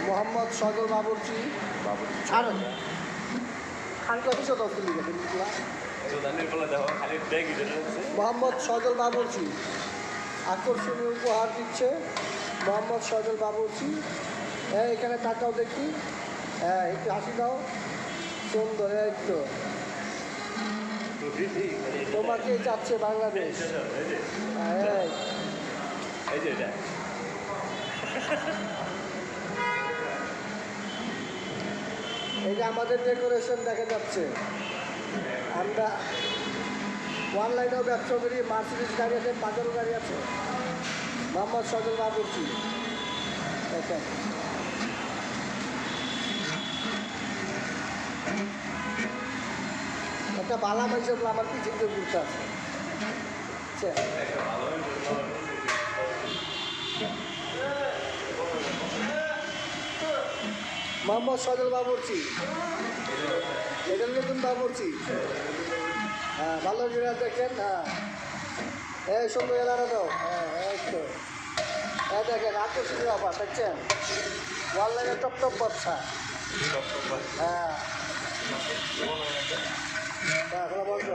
মোহাম্মদ সজল বাবুর্চি ছাড়েন খান কফি মোহাম্মদ সজল বাবুর্চি আকর্ষণীয় উপহার দিচ্ছে মোহাম্মদ সজল বাবুর্চি। হ্যাঁ এখানে টাকাও দেখি, হ্যাঁ একটু হাসি দাও, সুন্দর। এই তো তোমাকে চাচ্ছে বাংলাদেশ। এই যে আমাদের ডেকোরেশন দেখা যাচ্ছে, আমরা অনলাইনেও ব্যবসা করি, মার্সিডিজ গাড়ি আছে, পাজারো গাড়ি আছে। মোহাম্মদ সজল বাবুর্চি দেখেন, একটা বালা মাইসে আমার পিছিয়ে দিয়ে ঘুরতে আছে। মোহাম্মদ সজল বাবুর্চি, এটা নতুন বাবুর্চি। হ্যাঁ ভালো করে দেখেন। হ্যাঁ এই সুন্দর এলাকা দাও। হ্যাঁ এই তো দেখেন আকর্ষণীয় অফার দেখছেন, অনলাইনে টপ টপ ব্যবসা। হ্যাঁ বলছো